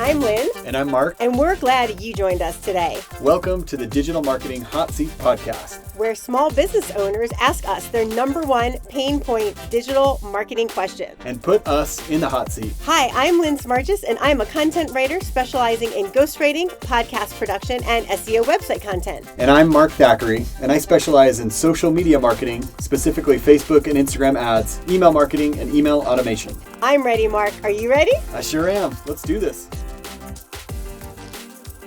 I'm Lynn. And I'm Mark. And we're glad you joined us today. Welcome to the Digital Marketing Hot Seat Podcast, where small business owners ask us their number one pain point digital marketing question. And put us in the hot seat. Hi, I'm Lynn Smargis, and I'm a content writer specializing in ghostwriting, podcast production, and SEO website content. And I'm Mark Thackeray, and I specialize in social media marketing, specifically Facebook and Instagram ads, email marketing, and email automation. I'm ready, Mark. Are you ready? I sure am. Let's do this.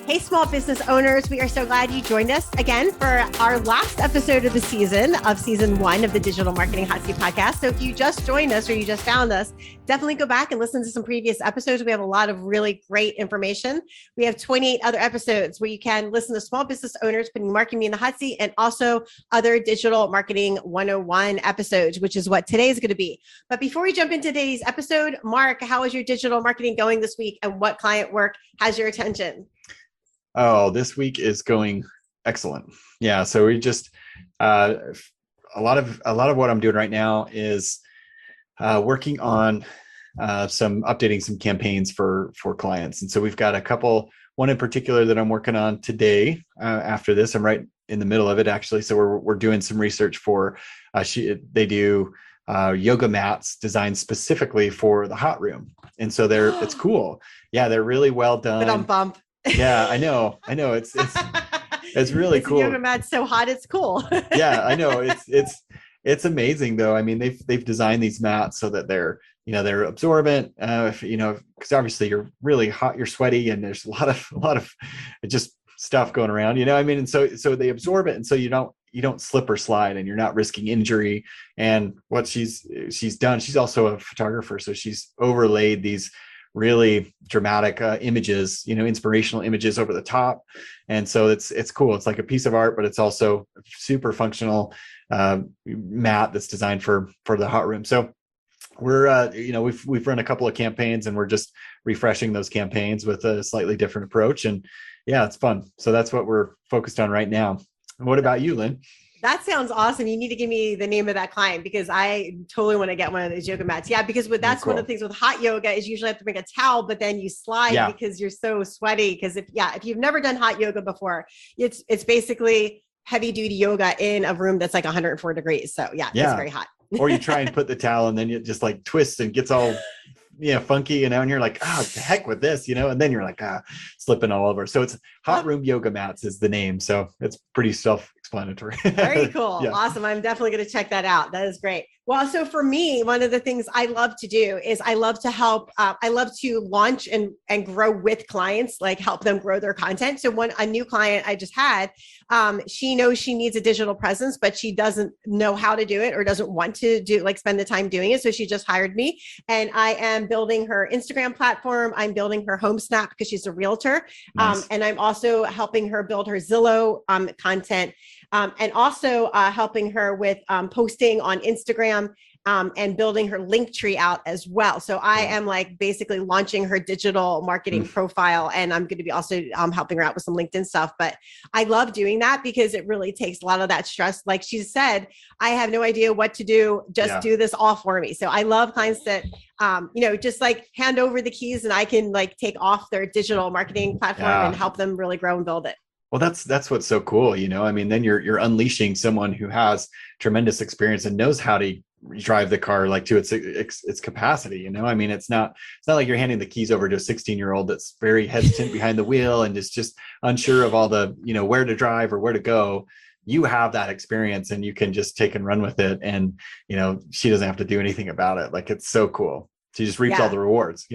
Hey, small business owners. We are so glad you joined us again for our last episode of the season one of the Digital Marketing Hot Seat Podcast. So if you just joined us or you just found us, definitely go back and listen to some previous episodes. We have a lot of really great information. We have 28 other episodes where you can listen to small business owners putting marketing in the hot seat, and also other digital marketing 101 episodes, which is what today is going to be. But before we jump into today's episode, Mark, how is your digital marketing going this week, and what client work has your attention? Oh, this week is going excellent. Yeah. So we just, a lot of what I'm doing right now is working on updating some campaigns for clients. And so we've got one in particular that I'm working on today. After this, I'm right in the middle of it actually. So we're doing some research for, they do yoga mats designed specifically for the hot room. And so it's cool. Yeah. They're really well done. But on bump. Yeah, I know. It's really cool. Yoga mat's so hot, it's cool. Yeah, I know. It's amazing though. I mean, they've designed these mats so that they're absorbent. Because obviously you're really hot, you're sweaty, and there's a lot of just stuff going around. And so they absorb it, and so you don't slip or slide, and you're not risking injury. And what she's done, she's also a photographer, so she's overlaid these really dramatic images, inspirational images over the top. And so it's cool. It's like a piece of art, but it's also super functional mat that's designed for the hot room. So we're, we've run a couple of campaigns, and we're just refreshing those campaigns with a slightly different approach. And yeah, it's fun. So that's what we're focused on right now. And what about you, Lynn? That sounds awesome. You need to give me the name of that client, because I totally want to get one of those yoga mats. Yeah, because that's cool. One of the things with hot yoga is you usually have to bring a towel, but then you slide because you're so sweaty. Because if you've never done hot yoga before, it's basically heavy duty yoga in a room that's like 104 degrees. So yeah, it's very hot. Or you try and put the towel, and then it just like twists and gets all funky, and you're like, the heck with this, and then you're like, slipping all over. So it's hot room yoga mats is the name. So it's pretty self-explanatory. Very cool. Yeah. Awesome. I'm definitely going to check that out. That is great. Well, so for me, one of the things I love to do is I love to help. I love to launch and grow with clients, like help them grow their content. So a new client I just had, she knows she needs a digital presence, but she doesn't know how to do it or doesn't want to spend the time doing it. So she just hired me, and I am building her Instagram platform. I'm building her home snap because she's a realtor. Nice. And I'm also helping her build her Zillow content. And also helping her with posting on Instagram and building her link tree out as well. So I am like basically launching her digital marketing profile, and I'm going to be also helping her out with some LinkedIn stuff. But I love doing that because it really takes a lot of that stress. Like she said, I have no idea what to do. Just do this all for me. So I love clients that, just like hand over the keys, and I can like take off their digital marketing platform and help them really grow and build it. Well, that's what's so cool, then you're unleashing someone who has tremendous experience and knows how to drive the car like to its capacity. It's not like you're handing the keys over to a 16-year-old that's very hesitant behind the wheel and is just unsure of all the, where to drive or where to go. You have that experience, and you can just take and run with it. And, she doesn't have to do anything about it. Like, it's so cool. She just reaps all the rewards,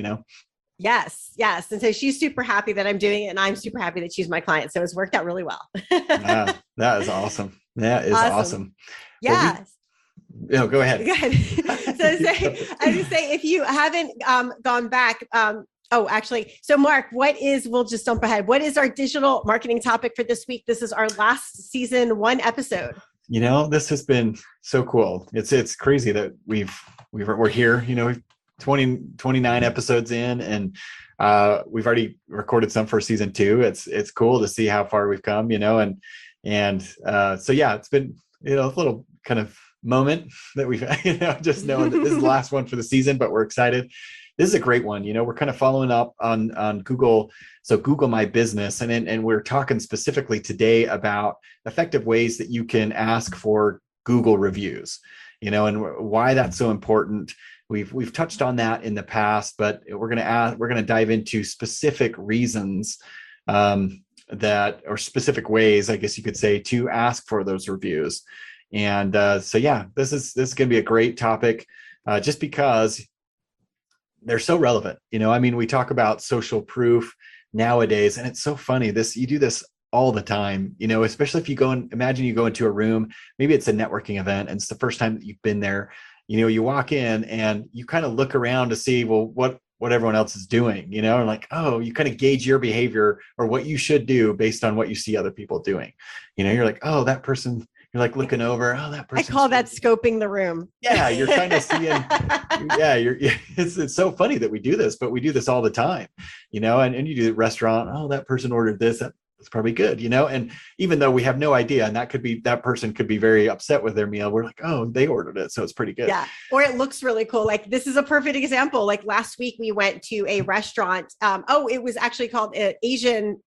Yes. And so she's super happy that I'm doing it, and I'm super happy that she's my client. So it's worked out really well. That is awesome. That is awesome. Yeah. No, go ahead. So I just say, if you haven't gone back, so Mark, we'll just jump ahead. What is our digital marketing topic for this week? This is our last season 1 episode. This has been so cool. It's crazy that we're here, 29 episodes in, and we've already recorded some for season 2. It's cool to see how far we've come, and so it's been a little kind of moment that we've just knowing that this is the last one for the season, but we're excited. this is a great one. We're kind of following up on Google. So Google My Business, and we're talking specifically today about effective ways that you can ask for Google reviews, and why that's so important. We've touched on that in the past, but we're going to dive into specific reasons or specific ways, I guess you could say, to ask for those reviews. And so yeah, this is going to be a great topic, just because they're so relevant. We talk about social proof nowadays, and it's so funny. You do this all the time, especially if imagine you go into a room, maybe it's a networking event and it's the first time that you've been there. You walk in and you kind of look around to see, well, what everyone else is doing, and like, oh, you kind of gauge your behavior or what you should do based on what you see other people doing. You're like, oh, that person, you're like looking over, oh, that person. I call that scoping the room. Yeah, you're kind of seeing, it's so funny that we do this, but we do this all the time, and you do the restaurant, oh, that person ordered this, that's probably good, and even though we have no idea, and that person could be very upset with their meal, we're like, oh, they ordered it, so it's pretty good. Yeah, or it looks really cool. Like, this is a perfect example. Like, last week we went to a restaurant. It was actually called Asian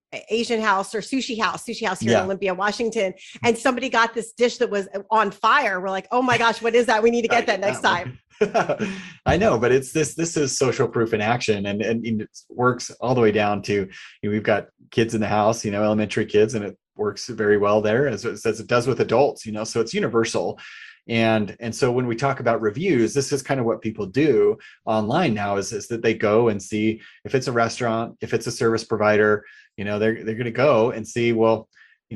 house or sushi house here in Olympia, Washington. And somebody got this dish that was on fire. We're like, oh my gosh, what is that? We need to get that next time. I know, but this is social proof in action, and it works all the way down to, we've got kids in the house, elementary kids, and it works very well there as it does with adults, so it's universal. And so when we talk about reviews, this is kind of what people do online now is that they go and see if it's a restaurant, if it's a service provider, they're going to go and see, well,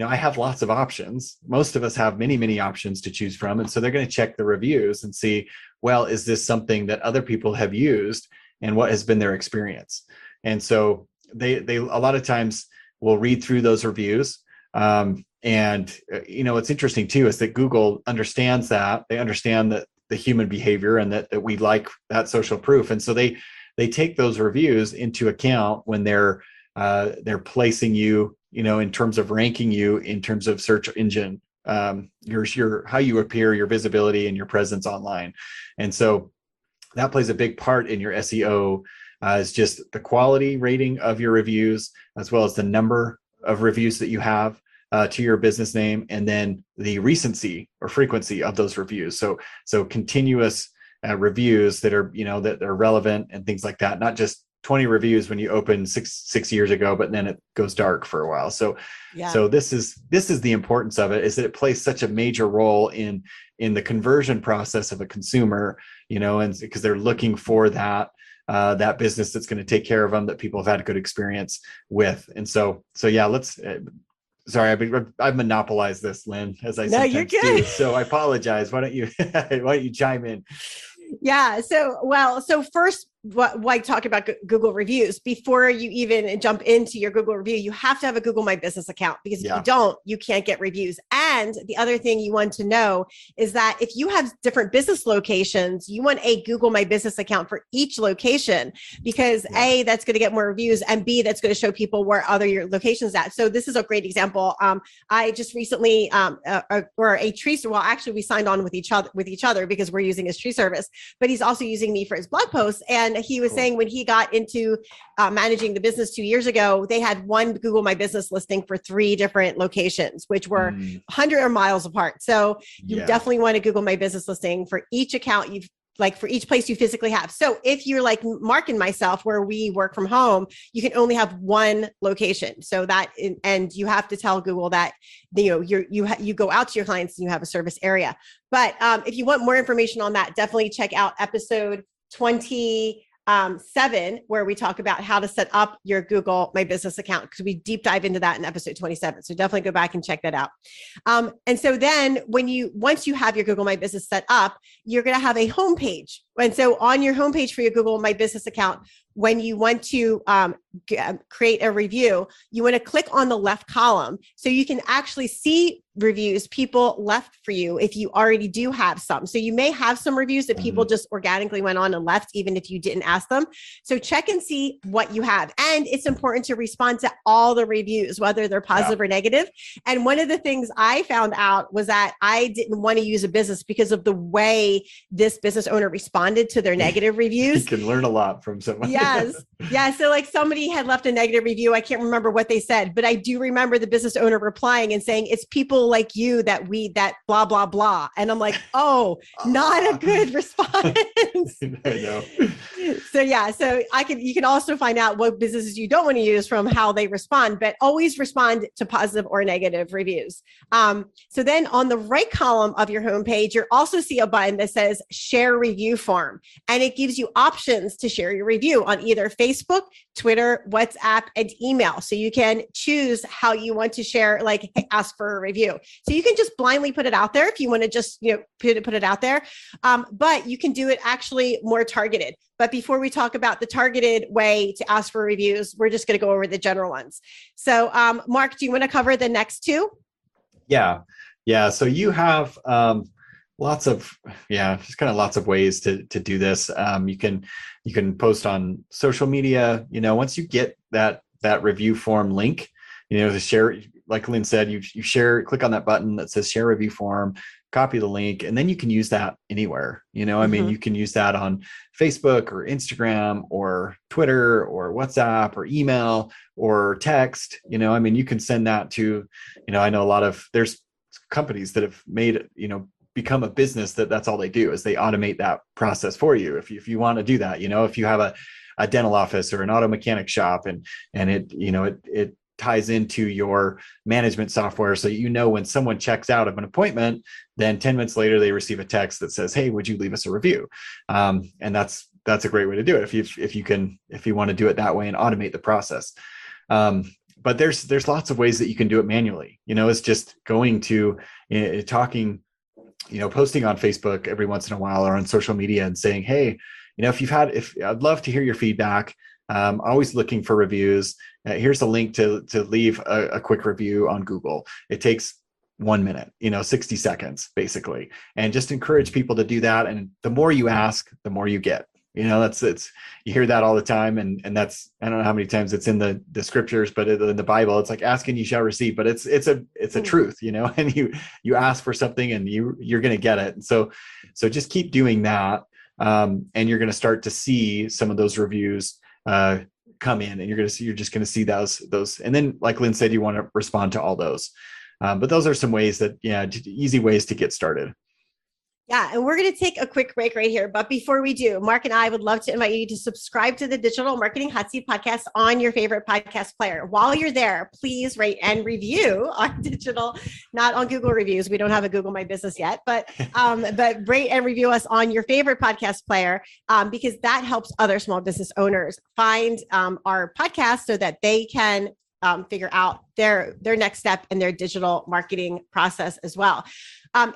I have lots of options. Most of us have many, many options to choose from. And so they're going to check the reviews and see, well, is this something that other people have used and what has been their experience? And so they a lot of times will read through those reviews. What's interesting too, is that Google understands that. They understand that the human behavior and that we like that social proof. And so they take those reviews into account when they're placing you, in terms of ranking you, in terms of search engine, your how you appear, your visibility, and your presence online. And so that plays a big part in your SEO, is just the quality rating of your reviews, as well as the number of reviews that you have to your business name, and then the recency or frequency of those reviews. So continuous reviews that are, that are relevant and things like that, not just 20 reviews when you opened six years ago, but then it goes dark for a while. So this is the importance of it, is that it plays such a major role in the conversion process of a consumer, and because they're looking for that business that's going to take care of them, that people have had a good experience with. And so yeah, let's, sorry, I've monopolized this, Lynn, as I sometimes do. So I apologize. Why don't you chime in? Yeah. So first, why talk about Google reviews before you even jump into your Google review? You have to have a Google My Business account, because if you don't, you can't get reviews. And the other thing you want to know is that if you have different business locations, you want a Google My Business account for each location, because A, that's going to get more reviews, and B, that's going to show people where your locations at. So this is a great example. I just recently, we signed on with each other because we're using his tree service, but he's also using me for his blog posts. And he was saying when he got into managing the business 2 years ago, they had one Google My Business listing for 3 different locations, which were 100 miles apart. So you definitely want a Google My Business listing for each account for each place you physically have. So if you're like Mark and myself, where we work from home, you can only have one location. So and you have to tell Google that, you go out to your clients and you have a service area. But if you want more information on that, definitely check out episode 27, where we talk about how to set up your Google My Business account, because we deep dive into that in episode 27. So definitely go back and check that out. And so then once you have your Google My Business set up, you're going to have a homepage. And so on your homepage for your Google My Business account, when you want to create a review, you want to click on the left column so you can actually see reviews people left for you if you already do have some. So you may have some reviews that people just organically went on and left, even if you didn't ask them. So check and see what you have. And it's important to respond to all the reviews, whether they're positive or negative. And one of the things I found out was that I didn't want to use a business because of the way this business owner responded responded to their negative reviews. You can learn a lot from someone. Yes. Yeah. So like somebody had left a negative review. I can't remember what they said, but I do remember the business owner replying and saying, it's people like you that blah, blah, blah. And I'm like, oh, not a good response. I know. So yeah, you can also find out what businesses you don't want to use from how they respond, but always respond to positive or negative reviews. So then on the right column of your homepage, you'll also see a button that says share review form. And it gives you options to share your review on either Facebook, Twitter, WhatsApp, and email. So you can choose how you want to share, like ask for a review. So you can just blindly put it out there if you want to just, put it out there. But you can do it actually more targeted. But before we talk about the targeted way to ask for reviews, we're just going to go over the general ones. So Mark, do you want to cover the next two? Yeah. So you have lots of ways to do this. You can post on social media. Once you get that review form link, to share, like Lynn said, you click on that button that says share review form, copy the link, and then you can use that anywhere. You can use that on Facebook or Instagram or Twitter or WhatsApp or email or text. You can send that to, I know there's companies that have made, become a business that's all they do is they automate that process for you. If you want to do that, if you have a dental office or an auto mechanic shop and it ties into your management software. So, when someone checks out of an appointment, then 10 minutes later, they receive a text that says, hey, would you leave us a review? And that's a great way to do it. If you want to do it that way and automate the process. But there's lots of ways that you can do it manually. It's just going to talking, posting on Facebook every once in a while or on social media and saying, hey, if I'd love to hear your feedback. Always looking for reviews. Here's a link to leave a quick review on Google. It takes 1 minute, 60 seconds basically, and just encourage people to do that. And the more you ask, the more you get. You hear that all the time, and that's, I don't know how many times it's in the scriptures, but in the Bible, it's like asking you shall receive. But it's a truth, and you ask for something and you're going to get it. And so just keep doing that, and you're going to start to see some of those reviews come in, and you're just going to see those. And then, like Lynn said, you want to respond to all those. But those are some ways easy ways to get started. Yeah. And we're going to take a quick break right here. But before we do, Mark and I would love to invite you to subscribe to the Digital Marketing Hot Seat podcast on your favorite podcast player. While you're there, please rate and review on digital, not on Google reviews. We don't have a Google My Business yet, but rate and review us on your favorite podcast player, because that helps other small business owners find our podcast so that they can figure out their next step in their digital marketing process as well.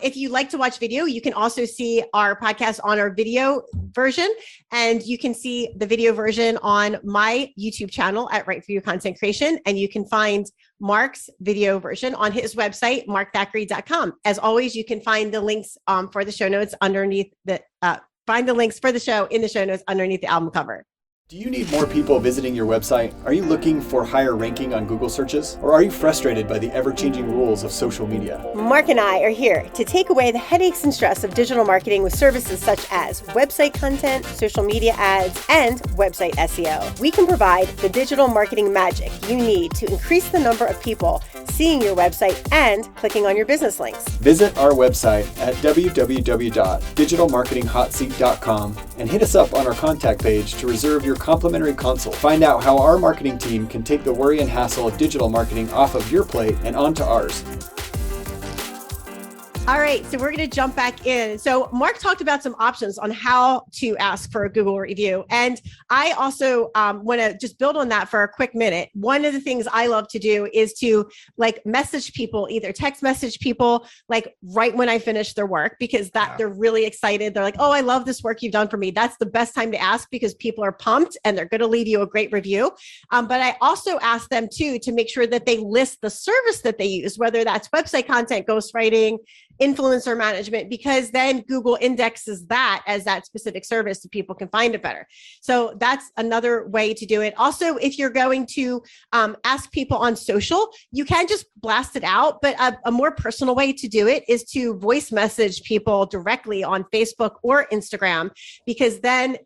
If you like to watch video, you can also see our podcast on our video version, and you can see the video version on my YouTube channel at Right For You Content Creation. And you can find Mark's video version on his website, markthackeray.com. As always, you can find the links for the show notes underneath find the links for the show in the show notes underneath the album cover. Do you need more people visiting your website? Are you looking for higher ranking on Google searches? Or are you frustrated by the ever-changing rules of social media? Mark and I are here to take away the headaches and stress of digital marketing with services such as website content, social media ads, and website SEO. We can provide the digital marketing magic you need to increase the number of people seeing your website and clicking on your business links. Visit our website at www.digitalmarketinghotseat.com and hit us up on our contact page to reserve your complimentary consult. Find out how our marketing team can take the worry and hassle of digital marketing off of your plate and onto ours. All right, so we're going to jump back in. So Mark talked about some options on how to ask for a Google review. And I also want to just build on that for a quick minute. One of the things I love to do is to message people, either text message people right when I finish their work, because they're really excited. They're like, oh, I love this work you've done for me. That's the best time to ask, because people are pumped and they're going to leave you a great review. But I also ask them too, to make sure that they list the service that they use, whether that's website content, ghostwriting, influencer management, because then Google indexes that as that specific service so people can find it better. So that's another way to do it. Also, if you're going to ask people on social, you can just blast it out, but a more personal way to do it is to voice message people directly on Facebook or Instagram, because then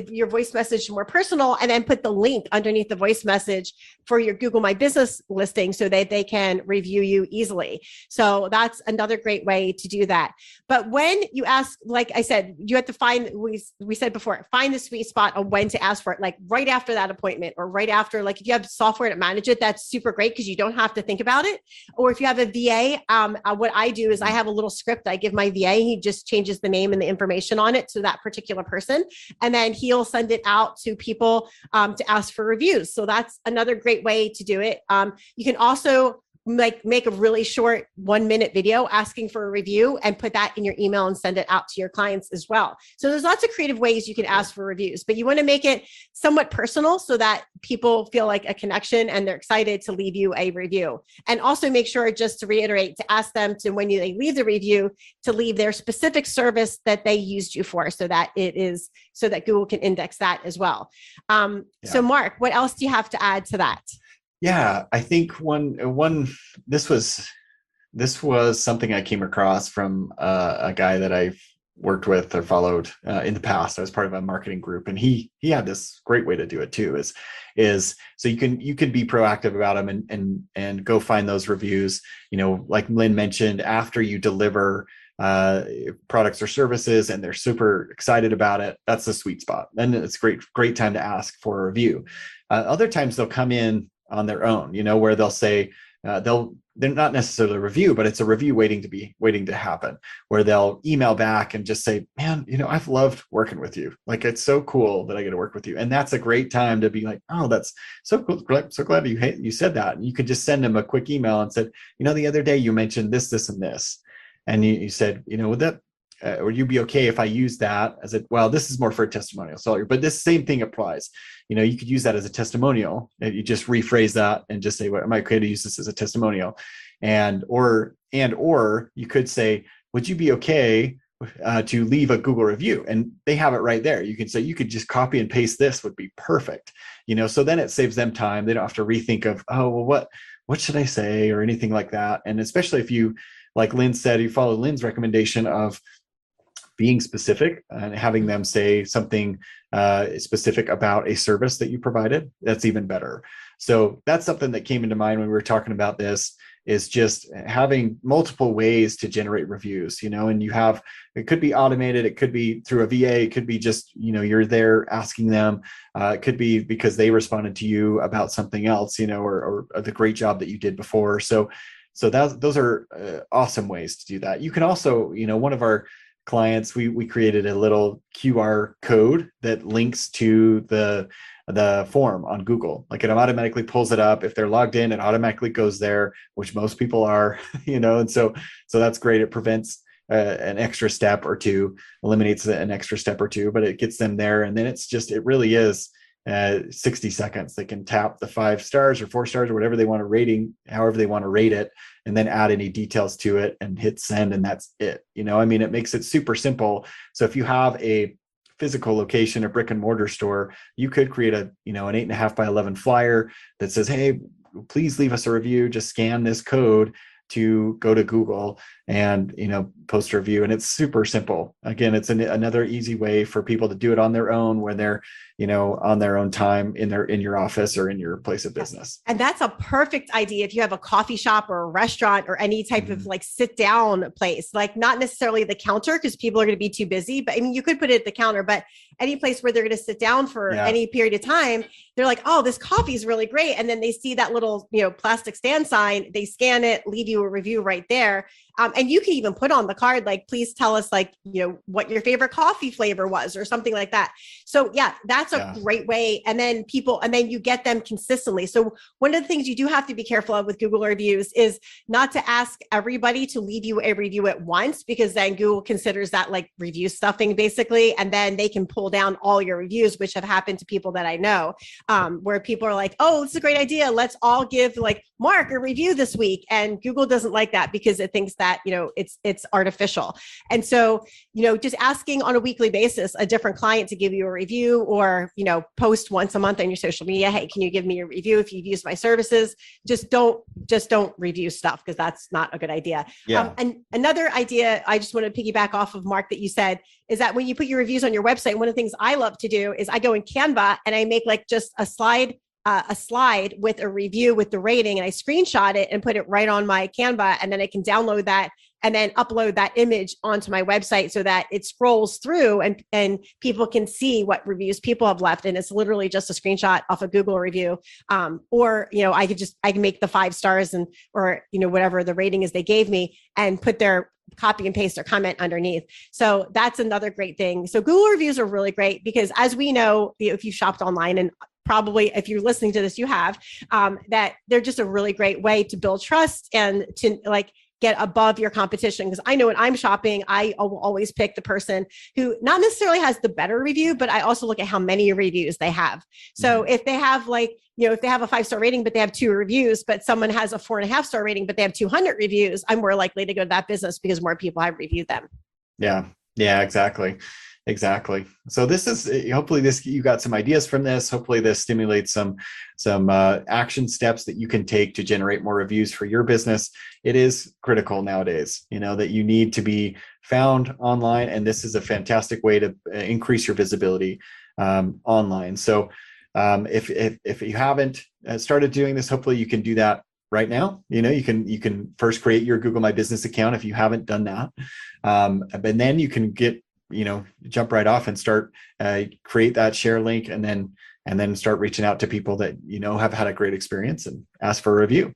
your voice message is more personal, and then put the link underneath the voice message for your Google My Business listing so that they can review you easily. So that's another great way to do that. But when you ask, like I said, you have to find, we said before, find the sweet spot on when to ask for it, like right after that appointment, or right after, like if you have software to manage it, that's super great because you don't have to think about it. Or if you have a VA, what I do is I have a little script I give my VA. He just changes the name and the information on it to that particular person. And then he'll send it out to people to ask for reviews. So that's another great way to do it. You can also make a really short 1-minute video asking for a review and put that in your email and send it out to your clients as well. So there's lots of creative ways you can ask for reviews, but you want to make it somewhat personal so that people feel like a connection and they're excited to leave you a review. And also make sure, just to reiterate, to ask them to, when they leave the review, to leave their specific service that they used you for, so that Google can index that as well. So Mark, what else do you have to add to that? Yeah, I think this was something I came across from a guy that I've worked with or followed in the past. I was part of a marketing group, and he had this great way to do it too. Is so you can be proactive about them and go find those reviews. You know, like Lynn mentioned, after you deliver products or services and they're super excited about it, that's the sweet spot. Then it's great time to ask for a review. Other times they'll come in on their own, where they'll say they're not necessarily a review, but it's a review waiting to happen, where they'll email back and just say, man, I've loved working with you. Like, it's so cool that I get to work with you. And that's a great time to be like, oh, that's so cool. So glad you said that. And you could just send them a quick email and said, the other day you mentioned this, and this. And you said, would that, would you be okay if I use that as well, this is more for a testimonial. Sorry, but this same thing applies. You could use that as a testimonial. You just rephrase that and just say, well, am I okay to use this as a testimonial? Or you could say, would you be okay to leave a Google review? And they have it right there. You can say, you could just copy and paste this, would be perfect. So then it saves them time. They don't have to rethink of, oh, well, what should I say, or anything like that. And especially if you, like Lynn said, you follow Lynn's recommendation of being specific and having them say something specific about a service that you provided, that's even better. So that's something that came into mind when we were talking about this, is just having multiple ways to generate reviews, and it could be automated, it could be through a VA, it could be just, you're there asking them, it could be because they responded to you about something else, or the great job that you did before. So those are awesome ways to do that. You can also, one of our clients, we created a little QR code that links to the form on Google. Like, it automatically pulls it up. If they're logged in, it automatically goes there, which most people are, and so that's great. It prevents an extra step or two, eliminates an extra step or two, but it gets them there. And then it really is 60 seconds. They can tap the 5 stars or 4 stars or whatever they want to however they want to rate it, and then add any details to it and hit send. And that's it. It makes it super simple. So if you have a physical location, a brick and mortar store, you could create an 8.5 by 11 flyer that says, hey, please leave us a review. Just scan this code to go to Google and, post a review. And it's super simple. Again, it's another easy way for people to do it on their own, when they're, on their own time in your office or in your place of business. And that's a perfect idea if you have a coffee shop or a restaurant or any type of like sit down place, like not necessarily the counter, because people are going to be too busy, but you could put it at the counter, but any place where they're going to sit down for any period of time, they're like, oh, this coffee is really great. And then they see that little, plastic stand sign, they scan it, leave you a review right there. And you can even put on the card, like, please tell us, like, what your favorite coffee flavor was, or something like that. So yeah, that's that's a great way. And then you get them consistently. So one of the things you do have to be careful of with Google reviews is not to ask everybody to leave you a review at once, because then Google considers that like review stuffing basically. And then they can pull down all your reviews, which have happened to people that I know, where people are like, oh, it's a great idea. Let's all give like Mark a review this week. And Google doesn't like that because it thinks that, it's artificial. And so, just asking on a weekly basis, a different client to give you a review, or, post once a month on your social media. Hey, can you give me a review if you've used my services? Just don't review stuff, because that's not a good idea. Yeah. And another idea, I just want to piggyback off of Mark that you said, is that when you put your reviews on your website, one of the things I love to do is I go in Canva and I make like just a slide with a review with the rating, and I screenshot it and put it right on my Canva, and then I can download that and then upload that image onto my website so that it scrolls through and people can see what reviews people have left. And it's literally just a screenshot off a Google review. Or, I can make the 5 stars or whatever the rating is they gave me, and put their copy and paste their comment underneath. So that's another great thing. So Google reviews are really great because, as we know, if you shopped online, and probably if you're listening to this, you have, that they're just a really great way to build trust and to like get above your competition. Because I know when I'm shopping, I will always pick the person who not necessarily has the better review, but I also look at how many reviews they have. So if they have if they have a 5-star rating, but they have 2 reviews, but someone has a 4.5-star rating, but they have 200 reviews, I'm more likely to go to that business because more people have reviewed them. Yeah, exactly. So this is, hopefully you got some ideas from this. Hopefully this stimulates some action steps that you can take to generate more reviews for your business. It is critical nowadays, that you need to be found online. And this is a fantastic way to increase your visibility online. So if you haven't started doing this, hopefully you can do that right now. You can first create your Google My Business account if you haven't done that. And then you can jump right off and start create that share link, and then start reaching out to people that have had a great experience and ask for a review.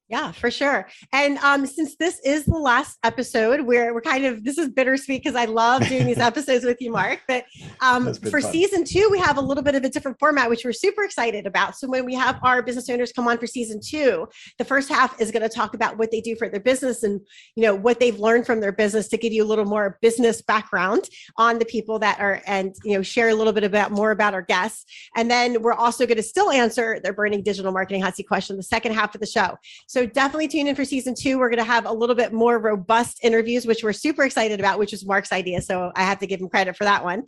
Yeah, for sure. And since this is the last episode, we're this is bittersweet because I love doing these episodes with you, Mark. But for fun. Season 2, we have a little bit of a different format, which we're super excited about. So when we have our business owners come on for season 2, the first half is going to talk about what they do for their business and what they've learned from their business, to give you a little more business background on the people that are, and share a little bit more about our guests. And then we're also going to still answer their burning digital marketing hot seat question the second half of the show. So definitely tune in for season 2. We're going to have a little bit more robust interviews, which we're super excited about, which was Mark's idea. So I have to give him credit for that one.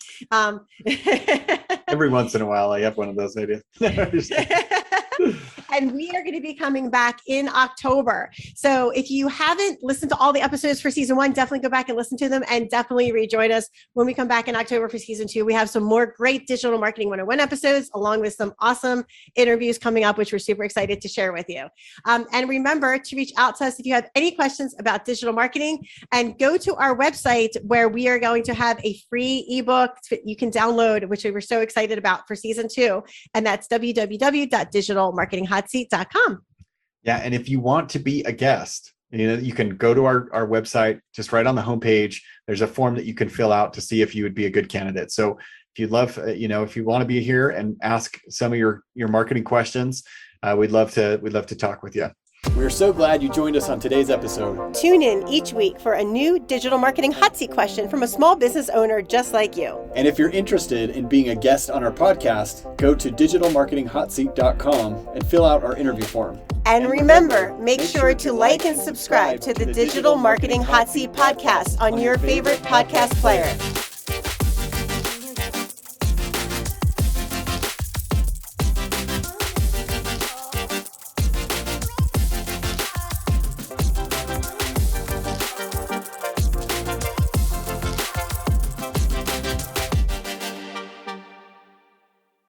Every once in a while, I have one of those ideas. And we are going to be coming back in October. So if you haven't listened to all the episodes for season 1, definitely go back and listen to them, and definitely rejoin us when we come back in October for season 2. We have some more great Digital Marketing 101 episodes, along with some awesome interviews coming up, which we're super excited to share with you. And remember to reach out to us if you have any questions about digital marketing, and go to our website where we are going to have a free ebook you can download, which we were so excited about for season 2. And that's www.digitalmarketinghotseat.com. Yeah. And if you want to be a guest, you can go to our website, just right on the homepage. There's a form that you can fill out to see if you would be a good candidate. So if you'd love, if you want to be here and ask some of your marketing questions, we'd love to talk with you. We're so glad you joined us on today's episode. Tune in each week for a new digital marketing hot seat question from a small business owner just like you. And if you're interested in being a guest on our podcast, go to digitalmarketinghotseat.com and fill out our interview form. And remember, make sure to like and subscribe to the Digital Marketing Hot Seat podcast on your favorite podcast player.